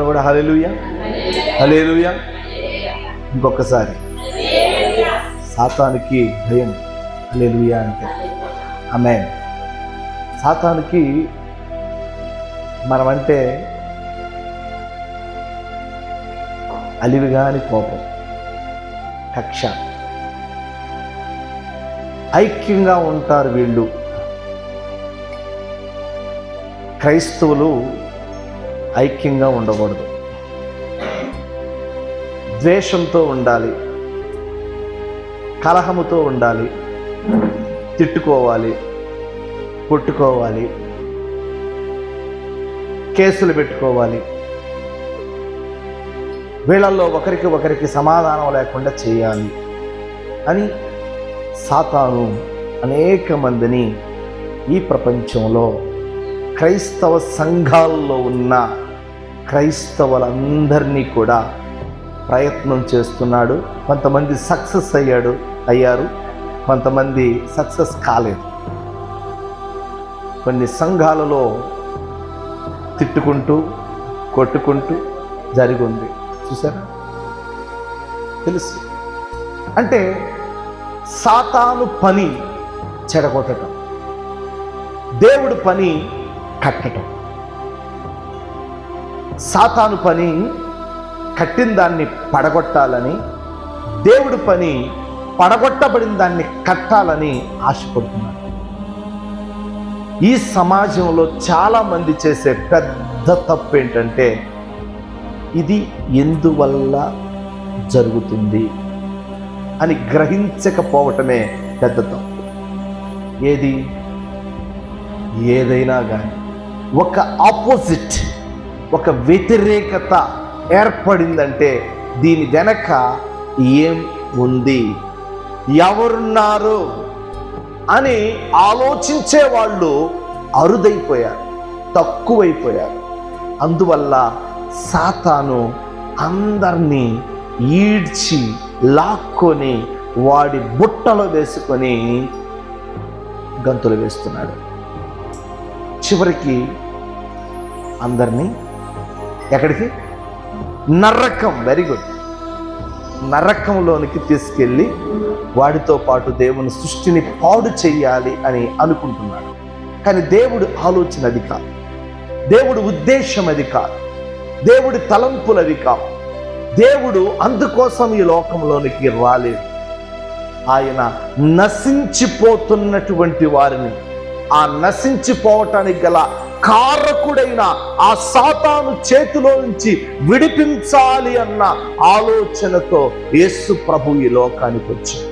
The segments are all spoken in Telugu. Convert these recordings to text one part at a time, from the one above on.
కూడా హల్లెలూయా హల్లెలూయా. ఇంకొకసారి సాతానుకి భయం. హల్లెలూయా అంటే ఆమేన్. సాతానుకి మనమంటే అలివిగాని కోపం, కక్ష. ఐక్యంగా ఉంటారు వీళ్ళు. క్రైస్తవులు ఐక్యంగా ఉండకూడదు, ద్వేషంతో ఉండాలి, కలహముతో ఉండాలి, తిట్టుకోవాలి, కొట్టుకోవాలి, కేసులు పెట్టుకోవాలి. వీళ్ళల్లో ఒకరికి సమాధానం లేకుండా చేయాలి అని సాతాను అనేక మందిని ఈ ప్రపంచంలో క్రైస్తవ సంఘాల్లో ఉన్న క్రైస్తవులందరినీ కూడా ప్రయత్నం చేస్తున్నాడు. కొంతమంది సక్సెస్ అయ్యారు, కొంతమంది సక్సెస్ కాలేదు. కొన్ని సంఘాలలో తిట్టుకుంటూ కొట్టుకుంటూ జరిగింది, చూసారా? తెలుసు. అంటే సాతాను పని చెడగొట్టడం, దేవుడి పని కట్టడం. సాతాను పని కట్టిన దాన్ని పడగొట్టాలని, దేవుడి పని పడగొట్టబడిన దాన్ని కట్టాలని ఆశపడుతున్నాడు. ఈ సమాజంలో చాలామంది చేసే పెద్ద తప్పు ఏంటంటే, ఇది ఎందువల్ల జరుగుతుంది అని గ్రహించకపోవటమే పెద్ద తప్పు. ఏదైనా కానీ ఒక ఆపోజిట్, ఒక వ్యతిరేకత ఏర్పడిందంటే దీని వెనక ఏం ఉంది, ఎవరున్నారు అని ఆలోచించే వాళ్ళు అరుదైపోయారు, తక్కువైపోయారు. అందువల్ల సాతాను అందరినీ ఈడ్చి లాక్కొని వాడి బుట్టలో వేసుకొని గంతులు వేస్తున్నాడు. చివరికి అందరినీ ఎక్కడికి? నరకం. Very good. నరకంలోనికి తీసుకెళ్ళి వాడితో పాటు దేవుని సృష్టిని పాడు చెయ్యాలి అని అనుకుంటున్నాడు. కానీ దేవుడి ఆలోచన అది కాదు, దేవుడి ఉద్దేశం అది కాదు, దేవుడి తలంపులవి కావు. దేవుడు అందుకోసం ఈ లోకంలోనికి రాలేదు. ఆయన నశించిపోతున్నటువంటి వారిని, ఆ నశించిపోవటానికి గల కారకుడైన ఆ సాతాను చేతిలో నుంచి విడిపించాలి అన్న ఆలోచనతో యేసు ప్రభు ఈ లోకానికి వచ్చాడు.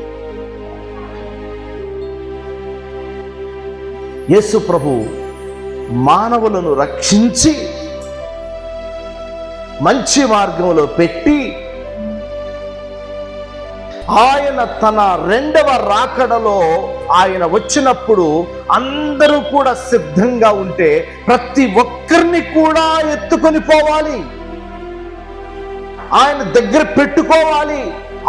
యేసు ప్రభు మానవులను రక్షించి మంచి మార్గంలో పెట్టి ఆయన తన రెండవ రాకడలో ఆయన వచ్చినప్పుడు అందరూ కూడా సిద్ధంగా ఉంటే ప్రతి ఒక్కరిని కూడా ఎత్తుకొని పోవాలి, ఆయన దగ్గర పెట్టుకోవాలి,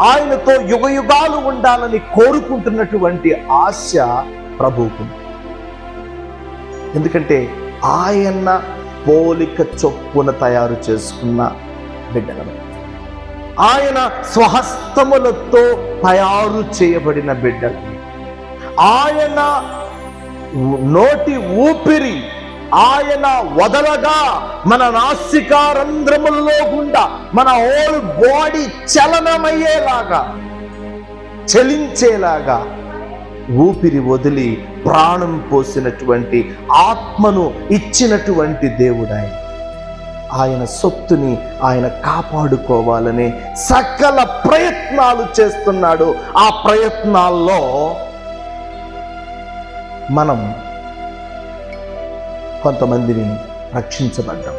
ఆయనతో యుగయుగాలు ఉండాలని కోరుకుంటున్నటువంటి ఆశ ప్రభువుకు. ఎందుకంటే ఆయన పోలిక చొప్పున తయారు చేసుకున్న బిడ్డలు, ఆయన స్వహస్తములతో తయారు చేయబడిన బిడ్డలు, ఆయన నోటి ఊపిరి ఆయన వదలగా మన నాసికారంధ్రములలో గుండా మన హోల్ బాడీ చలనమయ్యేలాగా, చలించేలాగా ఊపిరి వదిలి ప్రాణం పోసినటువంటి ఆత్మను ఇచ్చినటువంటి దేవుడు ఆయన సొత్తుని ఆయన కాపాడుకోవాలని సకల ప్రయత్నాలు చేస్తున్నాడు. ఆ ప్రయత్నాల్లో మనం కొంతమందిని రక్షించబడ్డాం.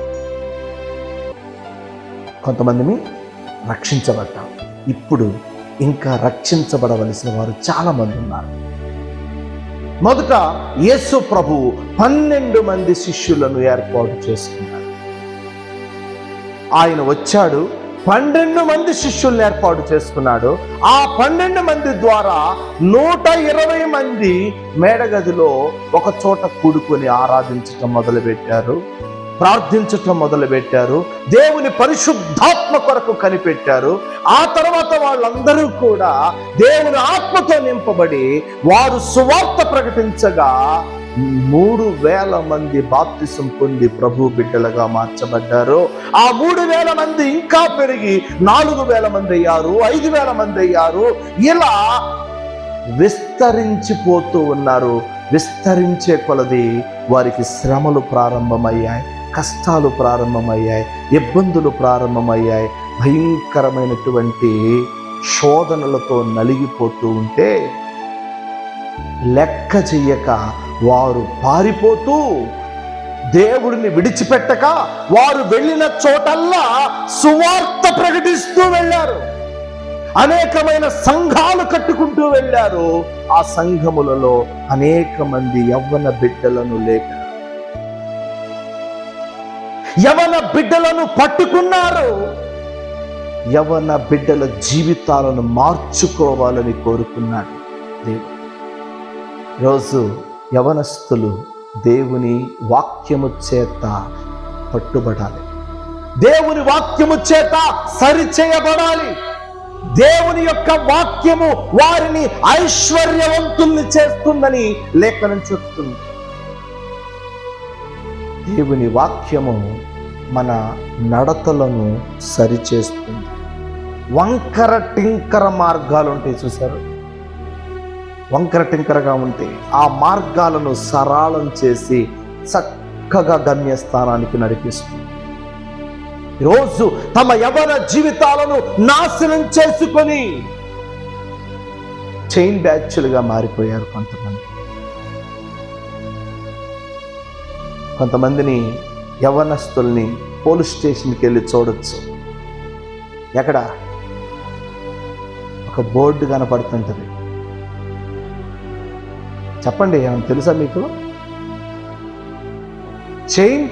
ఇప్పుడు ఇంకా రక్షించబడవలసిన వారు చాలా మంది ఉన్నారు. మొదట యేసు ప్రభువు 12 మంది శిష్యులను ఏర్పాటు చేసుకున్నాడు. ఆయన వచ్చాడు, 12 మంది శిష్యుల్ని ఏర్పాటు చేసుకున్నాడు. ఆ 12 మంది ద్వారా 120 మంది మేడగదిలో ఒక చోట కూడుకొని ఆరాధించటం మొదలుపెట్టారు. ప్రార్థించటం మొదలుపెట్టారు. దేవుని పరిశుద్ధాత్మ కొరకు కనిపెట్టారు. ఆ తర్వాత వాళ్ళందరూ కూడా దేవుని ఆత్మతో నింపబడి వారు సువార్త ప్రకటించగా 3,000 మంది బాప్తిసం పొంది ప్రభు బిడ్డలుగా మార్చబడ్డారు. ఆ 3,000 మంది ఇంకా పెరిగి 4,000 మంది అయ్యారు, 5,000 మంది అయ్యారు. ఇలా విస్తరించిపోతూ ఉన్నారు. విస్తరించే కొలది వారికి శ్రమలు ప్రారంభమయ్యాయి, కష్టాలు ప్రారంభమయ్యాయి, ఇబ్బందులు ప్రారంభమయ్యాయి. భయంకరమైనటువంటి శోధనలతో నలిగిపోతూ ఉంటే లెక్క చెయ్యక వారు పారిపోతూ దేవుడిని విడిచిపెట్టక వారు వెళ్ళిన చోటల్లా సువార్త ప్రకటిస్తూ వెళ్ళారు. అనేకమైన సంఘాలు కట్టుకుంటూ వెళ్ళారు. ఆ సంఘములలో అనేక మంది యవ్వన బిడ్డలను యవ్వన బిడ్డలను పట్టుకున్నారు. యవ్వన బిడ్డల జీవితాలను మార్చుకోవాలని కోరుకున్నాడు దేవుడు. రోజు యవనస్తులు దేవుని వాక్యము చేత పట్టుబడాలి, దేవుని వాక్యము చేత సరిచేయబడాలి. దేవుని యొక్క వాక్యము వారిని ఐశ్వర్యవంతుల్ని చేస్తుందని లేఖనం చెప్తుంది. దేవుని వాక్యము మన నడతలను సరిచేస్తుంది. వంకర టింకర మార్గాలు ఉంటాయి చూసారు, వంకర టింకరగా ఉంటే ఆ మార్గాలను సరళం చేసి చక్కగా గమ్యస్థానానికి నడిపిస్తుంది. ఈరోజు తమ యవ్వన జీవితాలను నాశనం చేసుకొని చైన్ బ్యాచ్లుగా మారిపోయారు. కొంతమందిని యవ్వనస్తుల్ని పోలీస్ స్టేషన్కి వెళ్ళి చూడొచ్చు. ఎక్కడ ఒక బోర్డు కనపడుతుంటది. చెప్పండి, ఏమైనా తెలుసా మీకు? చైన్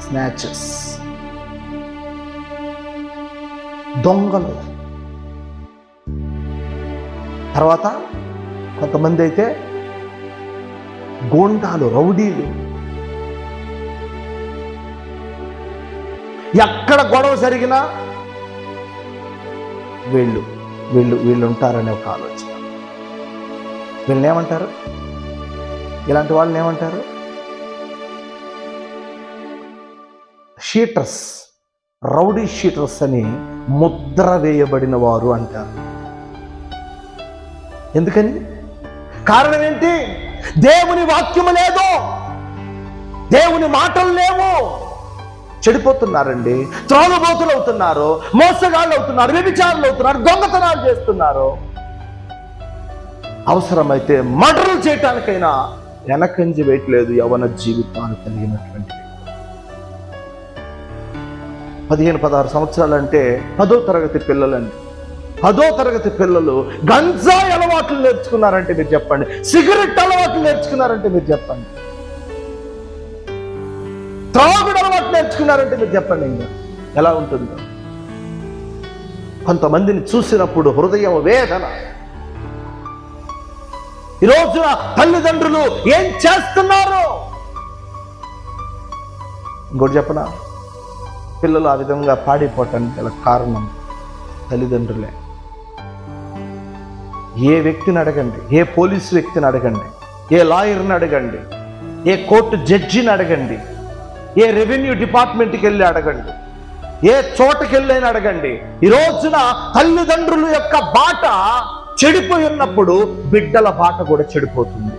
స్నాచర్స్, దొంగలు. తర్వాత కొంతమంది అయితే గోండాలు, రౌడీలు. ఎక్కడ గొడవ జరిగినా వీళ్ళు ఉంటారనే ఒక ఆలోచన. వీళ్ళని ఏమంటారు? ఇలాంటి వాళ్ళని ఏమంటారు? షీటర్స్, రౌడీ షీటర్స్ అని ముద్ర వేయబడిన వారు అంటారు. ఎందుకని? కారణం ఏంటి? దేవుని వాక్యము లేదు, దేవుని మాటలు లేవు. చెడిపోతున్నారండి, త్రోవబోతులు అవుతున్నారు, మోసగాళ్ళు అవుతున్నారు, వ్యభిచారులు అవుతున్నారు, దొంగతనాలు చేస్తున్నారు. అవసరమైతే మర్డర్లు చేయటానికైనా వెనకంజి వేయట్లేదు యవ్వన జీవితాన్ని కలిగినటువంటి 15-16 సంవత్సరాలు అంటే 10వ తరగతి పిల్లలండి. 10వ తరగతి పిల్లలు గంజాయి అలవాట్లు నేర్చుకున్నారంటే మీరు చెప్పండి, సిగరెట్ అలవాట్లు నేర్చుకున్నారంటే మీరు చెప్పండి, త్రాగుడు అలవాట్లు నేర్చుకున్నారంటే మీరు చెప్పండి. ఇంకా ఎలా ఉంటుందో. కొంతమందిని చూసినప్పుడు హృదయం వేదన. ఈ రోజున తల్లిదండ్రులు ఏం చేస్తున్నారు? ఇంకోటి చెప్పనా, పిల్లలు ఆ విధంగా పాడిపోవటానికి గల కారణం తల్లిదండ్రులే. ఏ వ్యక్తిని అడగండి, ఏ పోలీసు వ్యక్తిని అడగండి, ఏ లాయర్ని అడగండి, ఏ కోర్టు జడ్జిని అడగండి, ఏ రెవెన్యూ డిపార్ట్మెంట్కి వెళ్ళి అడగండి, ఏ చోటకి వెళ్ళి అడగండి. ఈ రోజున తల్లిదండ్రుల యొక్క బాట చెడిపోయి ఉన్నప్పుడు బిడ్డల బాట కూడా చెడిపోతుంది.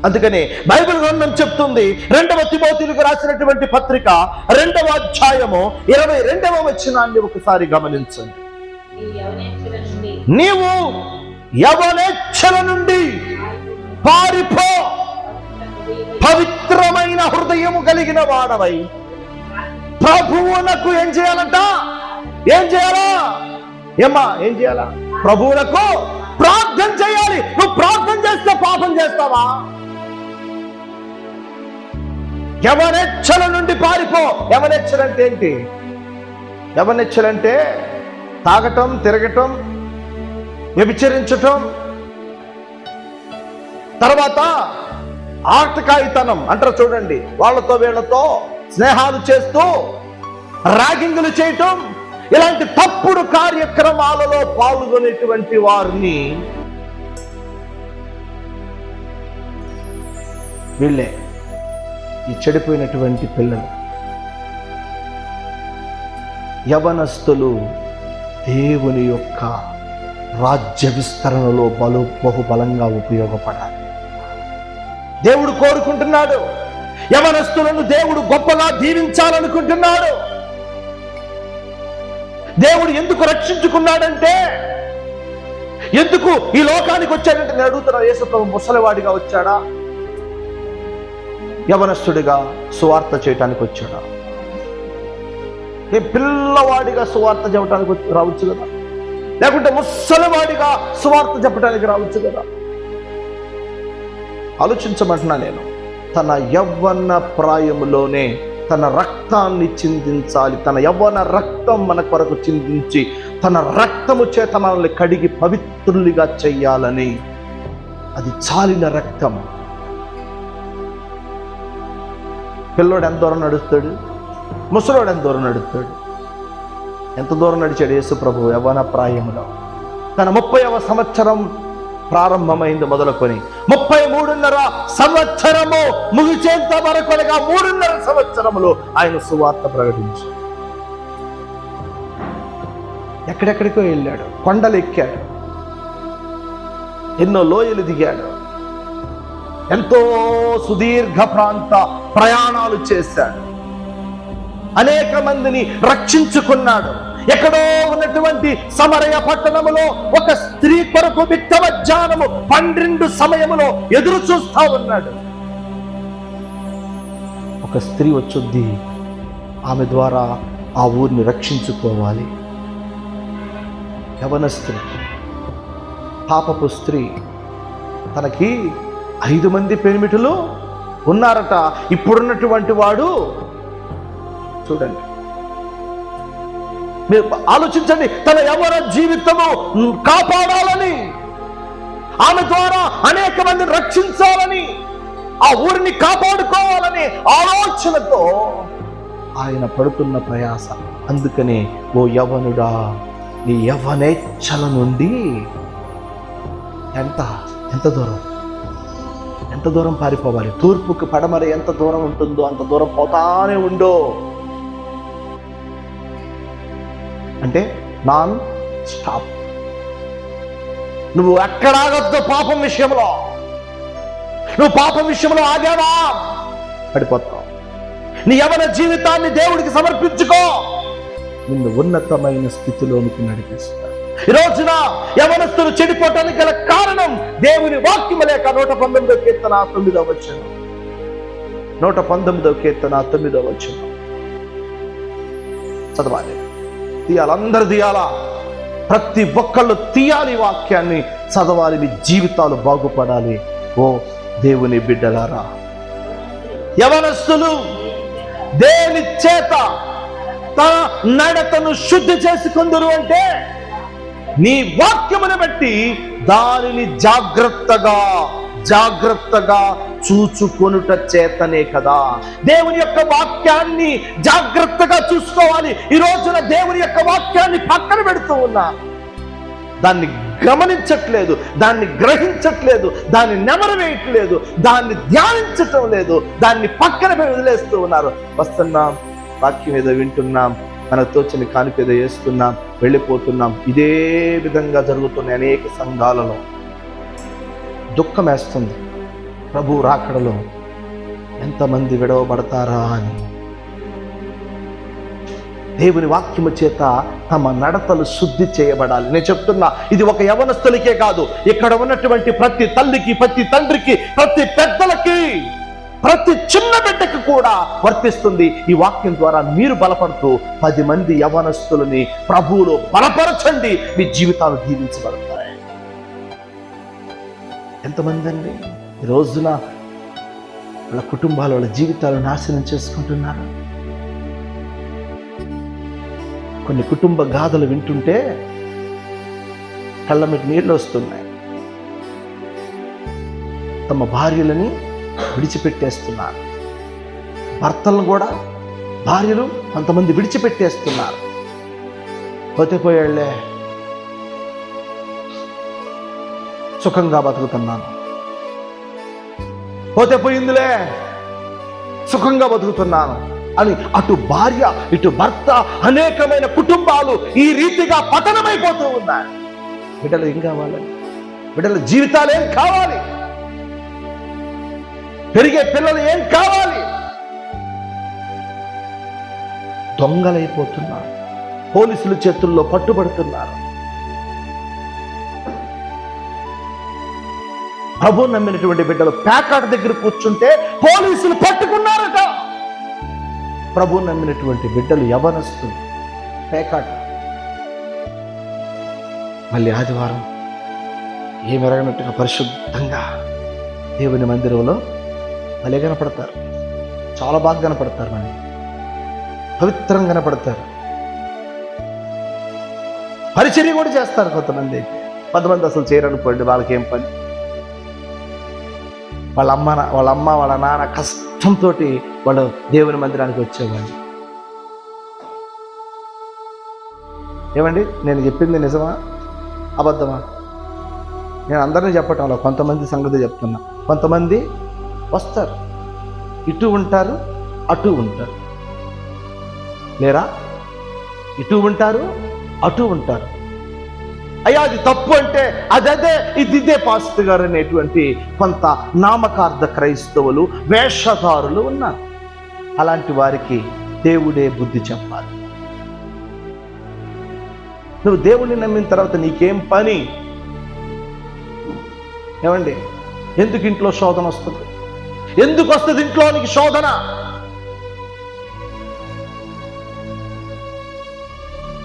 అందుకని బైబిల్ గ్రంథం చెప్తుంది, 2వ తిమోతికి రాసినటువంటి పత్రిక 2వ అధ్యాయము 22వ వచనాన్ని ఒకసారి గమనించండి. నీవు యవనేచ్ఛల నుండి పారిపో, పవిత్రమైన హృదయము కలిగిన వాడవై ప్రభువునకు ఏం చేయాలంట? ఏం చేయాలా? ఏం చేయాలా? ప్రభువునకు ప్రార్థన చేయాలి. నువ్వు ప్రార్థన చేస్తే పాపం చేస్తావా? యవనేచ్ఛల నుండి పారిపో. యవనేచ్ఛలంటే ఏంటి? యవనేచ్ఛలంటే తాగటం, తిరగటం, వ్యభిచరించటం, తర్వాత ఆటకాయితనం అంటారు చూడండి, వాళ్ళతో వీళ్ళతో స్నేహాలు చేస్తూ ర్యాగింగులు చేయటం, ఇలాంటి తప్పుడు కార్యక్రమాలలో పాల్గొనేటువంటి వారిని వీళ్ళే ఈ చెడిపోయినటువంటి పిల్లలు, యవనస్తులు దేవుని యొక్క రాజ్య విస్తరణలో బహుబలంగా ఉపయోగపడాలి. దేవుడు కోరుకుంటున్నాడు, యవనస్తులను దేవుడు గొప్పగా దీవించాలనుకుంటున్నాడు. దేవుడు ఎందుకు రక్షించుకున్నాడంటే, ఎందుకు ఈ లోకానికి వచ్చాడంటే నేను అడుగుతున్నా, యేసుప్రభు ముసలివాడిగా వచ్చాడా, యవనస్తుడిగా సువార్త చేయటానికి వచ్చాడా? పిల్లవాడిగా సువార్త చెప్పడానికి రావచ్చు కదా, లేకుంటే ముసలివాడిగా సువార్త చెప్పడానికి రావచ్చు కదా. ఆలోచించమంటున్నా నేను. తన యవ్వన ప్రాయములోనే తన రక్తాన్ని చిందించాలి. తన యవ్వన రక్తం మన కొరకు చిందించి తన రక్తము చేత మనల్ని కడిగి పవిత్రులుగా చెయ్యాలని, అది చాలిన రక్తం. పిల్లోడు ఎంత దూరం నడుస్తాడు, ముసలోడు ఎంత దూరం నడుస్తాడు? ఎంత దూరం నడిచాడు యేసు ప్రభు యవ్వన ప్రాయములో? తన 30వ సంవత్సరం ప్రారంభమైంది మొదలుకొని 33.5 సంవత్సరము ముగిచేంత వరకు, 3.5 సంవత్సరములు ఆయన సువార్త ప్రకటించాడు. ఎక్కడెక్కడికో వెళ్ళాడు, కొండలు ఎక్కాడు, ఎన్నో లోయలు దిగాడు, ఎంతో సుదీర్ఘ ప్రాంత ప్రయాణాలు చేశాడు, అనేక మందిని రక్షించుకున్నాడు. ఎక్కడో ఉన్నటువంటి సమరయ పట్టణములో ఒక స్త్రీ కొరకు మిట్ట మధ్యాహ్నము 12 సమయములో ఎదురు చూస్తా ఉన్నాడు. ఒక స్త్రీ వచ్చొద్ది, ఆమె ద్వారా ఆ ఊరిని రక్షించుకోవాలి. యవన స్త్రీ, పాపపు స్త్రీ, తనకి 5 మంది పెనిమిటులు ఉన్నారట. ఇప్పుడున్నటువంటి వాడు చూడండి, మీరు ఆలోచించండి, తన యవ్వన జీవితము కాపాడాలని, ఆమె ద్వారా అనేక మందిని రక్షించాలని, ఆ ఊరిని కాపాడుకోవాలని ఆలోచనతో ఆయన పడుతున్న ప్రయాస. అందుకనే ఓ యవ్వనుడా, నీ యవ్వనేచ్ఛల నుండి ఎంత దూరం పారిపోవాలి? తూర్పుకు పడమర ఎంత దూరం ఉంటుందో అంత దూరం పోతానే ఉండో. అంటే నాన్ స్టాప్. నువ్వు ఎక్కడ ఆగొద్దు పాపం విషయంలో. నువ్వు పాపం విషయంలో ఆగావా, పడిపోతావు. నీ యవ్వన జీవితాన్ని దేవుడికి సమర్పించుకో, నిన్ను ఉన్నతమైన స్థితిలోనికి నడిపిస్తాడు. ఈ రోజున యవనస్తులు చెడిపోవటానికి గల కారణం దేవుని వాక్యము లేక. 119వ కీర్తన 9వ వచనం, 119వ కీర్తన 9వ వచనం చదవాలి. తీయాలి, అందరూ తీయాలా, ప్రతి ఒక్కళ్ళు తీయాలి, వాక్యాన్ని చదవాలి. మీ జీవితాలు బాగుపడాలి. ఓ దేవుని బిడ్డలారా, యవనస్తులు దేని చేత తన నడతను శుద్ధి చేసుకుందరు అంటే, నీ వాక్యమును బట్టి దానిని జాగ్రత్తగా చూచుకొనుట చేతనే కదా. దేవుని యొక్క వాక్యాన్ని జాగ్రత్తగా చూసుకోవాలి. ఈ రోజున దేవుని యొక్క వాక్యాన్ని పక్కన పెడుతూ ఉన్నా, దాన్ని గమనించట్లేదు, దాన్ని గ్రహించట్లేదు, దాన్ని నెమరవేయట్లేదు, దాన్ని ధ్యానించటం లేదు, దాన్ని పక్కన వదిలేస్తూ ఉన్నారు. వస్తున్నాం, వాక్యం ఏదో వింటున్నాం, మనకు తోచిన కానుక ఏదో వేస్తున్నాం, వెళ్ళిపోతున్నాం. ఇదే విధంగా జరుగుతున్నాయి అనేక సంఘాలలో. దుఃఖం వేస్తుంది. ప్రభు రాకడలో ఎంతమంది విడవబడతారా అని. దేవుని వాక్యము చేత తమ నడతలు శుద్ధి చేయబడాలి. నేను చెప్తున్నా, ఇది ఒక యవనస్తులకే కాదు, ఇక్కడ ఉన్నటువంటి ప్రతి తల్లికి, ప్రతి తండ్రికి, ప్రతి పెద్దలకి, ప్రతి చిన్న బిడ్డకు కూడా వర్తిస్తుంది. ఈ వాక్యం ద్వారా మీరు బలపడుతూ 10 మంది యవనస్తులని ప్రభువులో బలపరచండి. మీ జీవితాలు దీవించబడతాయి. ఎంతమంది అండి ఈ రోజున వాళ్ళ కుటుంబాలు, వాళ్ళ జీవితాలు నాశనం చేసుకుంటున్నారు. కొన్ని కుటుంబ గాథలు వింటుంటే కళ్ళ మీద నీళ్ళు వస్తున్నాయి. తమ భార్యలని విడిచిపెట్టేస్తున్నారు. భర్తలను కూడా భార్యలు కొంతమంది విడిచిపెట్టేస్తున్నారు. పోతే పోయాళ్లే, సుఖంగా బతుకుతున్నాను, పోతే పోయిందిలే, సుఖంగా బతుకుతున్నాను అని అటు భార్య ఇటు భర్త అనేకమైన కుటుంబాలు ఈ రీతిగా పతనమైపోతూ ఉన్నాయి. బిడ్డలు ఏం కావాలి? బిడ్డల జీవితాలు ఏం కావాలి? పెరిగే పిల్లలు ఏం కావాలి? దొంగలైపోతున్నారు, పోలీసుల చేతుల్లో పట్టుబడుతున్నారు. ప్రభు నమ్మినటువంటి బిడ్డలు ప్యాకాట దగ్గర కూర్చుంటే పోలీసులు పట్టుకున్నారట. ప్రభు నమ్మినటువంటి బిడ్డలు యవనస్తులు పేకాట. మళ్ళీ ఆదివారం ఏమెరగనట్టుగా పరిశుద్ధంగా దేవుని మందిరంలో మళ్ళీ కనపడతారు. చాలా బాగా కనపడతారు, మళ్ళీ పవిత్రంగా కనపడతారు. పరిచర్య కూడా చేస్తారు కొంతమంది. కొంతమంది అసలు చేయరనుకోండి, వాళ్ళకేం పని. వాళ్ళ అమ్మ వాళ్ళ నాన్న కష్టంతో వాళ్ళు దేవుని మందిరానికి వచ్చేవాళ్ళు. ఏమండి, నేను చెప్పింది నిజమా అబద్ధమా? నేను అందరినీ చెప్పటంలో కొంతమంది సంగతి చెప్తున్నా. కొంతమంది వస్తారు, ఇటు ఉంటారు అటు ఉంటారు, లేరా? ఇటు ఉంటారు అటు ఉంటారు. అయ్యా అది తప్పు అంటే అదే ఇదే పాస్టర్ గారు అనేటువంటి కొంత నామకార్థ క్రైస్తవులు, వేషధారులు ఉన్నారు. అలాంటి వారికి దేవుడే బుద్ధి చెప్పాలి. నువ్వు దేవుడిని నమ్మిన తర్వాత నీకేం పని? ఏమండి, ఎందుకు ఇంట్లో శోధన వస్తుంది? ఎందుకు వస్తుంది ఇంట్లోనికి శోధన?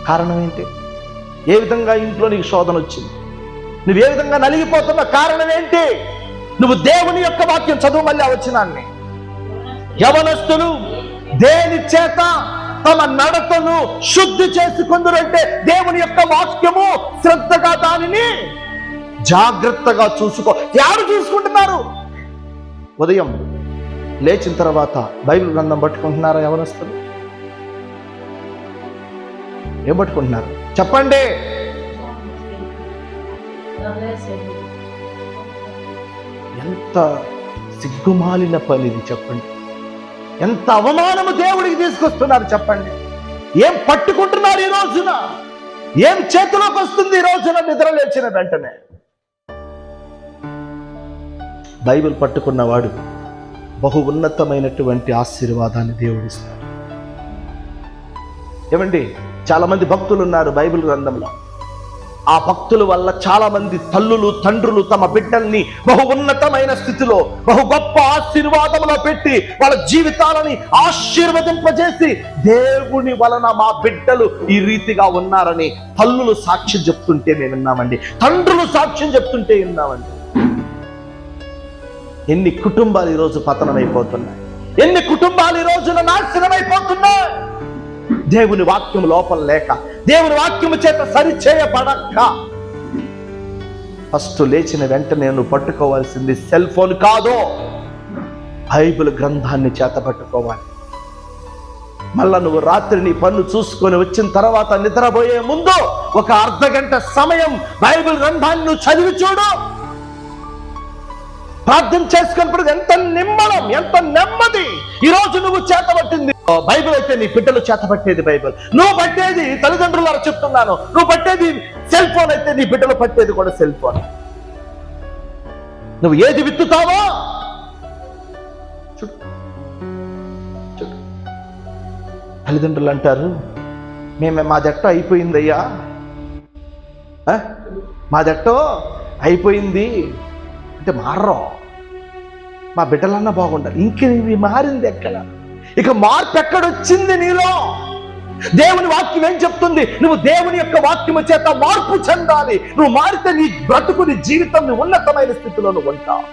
కారణం ఏంటి? ఏ విధంగా ఇంట్లో నీకు శోధన వచ్చింది? నువ్వు ఏ విధంగా నలిగిపోతున్న కారణం ఏంటి? నువ్వు దేవుని యొక్క వాక్యం చదువు. మళ్ళీ వచ్చినాన్ని యవనస్తులు దేని చేత తమ నడతను శుద్ధి చేసుకుందరంటే దేవుని యొక్క వాక్యము శ్రద్ధగా దానిని జాగ్రత్తగా చూసుకో. ఎవరు చూసుకుంటున్నారు? ఉదయం లేచిన తర్వాత బైబిల్ గ్రంథం పట్టుకుంటున్నారా యవనస్తులు? ఏం పట్టుకుంటున్నారు చెప్పండి? ఎంత సిగ్గుమాలిన పని ఇది చెప్పండి. ఎంత అవమానము దేవుడికి తీసుకొస్తున్నారు చెప్పండి. ఏం పట్టుకుంటున్నారు ఈ రోజున? ఏం చేతిలోకి వస్తుంది ఈ రోజున నిద్ర లేచిన వెంటనే? బైబిల్ పట్టుకున్నవాడు బహు ఉన్నతమైనటువంటి ఆశీర్వాదాన్ని దేవుడిస్తాడు. ఏమండి, చాలా మంది భక్తులు ఉన్నారు బైబిల్ గ్రంథంలో. ఆ భక్తుల వల్ల చాలా మంది తల్లులు తండ్రులు తమ బిడ్డల్ని బహు ఉన్నతమైన స్థితిలో బహు గొప్ప ఆశీర్వాదంలో పెట్టి వాళ్ళ జీవితాలని ఆశీర్వదింపజేసి దేవుని వలన మా బిడ్డలు ఈ రీతిగా ఉన్నారని తల్లులు సాక్ష్యం చెప్తుంటే మేము విన్నామండి. తండ్రులు సాక్ష్యం చెప్తుంటే విన్నామండి. ఎన్ని కుటుంబాలు ఈరోజు పతనమైపోతున్నాయి, ఎన్ని కుటుంబాలు ఈ రోజున నాశనమైపోతున్నాయి. దేవుని వాక్యం లోపం లేక, దేవుని వాక్యము చేత సరిచేయబడక. ఫస్ట్ లేచిన వెంటనే నువ్వు పట్టుకోవాల్సింది సెల్ ఫోన్ కాదు, బైబిల్ గ్రంథాన్ని చేత పట్టుకోవాలి. మళ్ళా నువ్వు రాత్రి నీ పన్ను చూసుకొని వచ్చిన తర్వాత నిద్రపోయే ముందు ఒక అర్ధగంట సమయం బైబిల్ గ్రంథాన్ని నువ్వు చదివి చూడు. ప్రార్థన చేసుకున్నప్పుడు ఎంత నిమ్మలం, ఎంత నెమ్మది. ఈ రోజు నువ్వు చేతబట్టింది బైబిల్ అయితే నీ బిడ్డలు చేతబట్టేది బైబిల్. నువ్వు పట్టేది తల్లిదండ్రులు చెప్తున్నాను, నువ్వు పట్టేది సెల్ ఫోన్ అయితే నీ బిడ్డలు పట్టేది కూడా సెల్ ఫోన్. నువ్వు ఏది విత్తుతావో తల్లిదండ్రులు అంటారు, మాదెట్టో అయిపోయిందయ్యా, మాదెట్టో అయిపోయింది అంటే మారో. మా బిడ్డలన్నా బాగుండాలి. ఇంక ఇవి మారింది ఎక్కడ? ఇక మార్పు ఎక్కడొచ్చింది నీలో? దేవుని వాక్యం ఏం చెప్తుంది? నువ్వు దేవుని యొక్క వాక్యము చేత మార్పు చెందాలి. నువ్వు మారితే నీ బ్రతుకు, నీ జీవితం, నీ ఉన్నతమైన స్థితిలో నువ్వు ఉంటావు.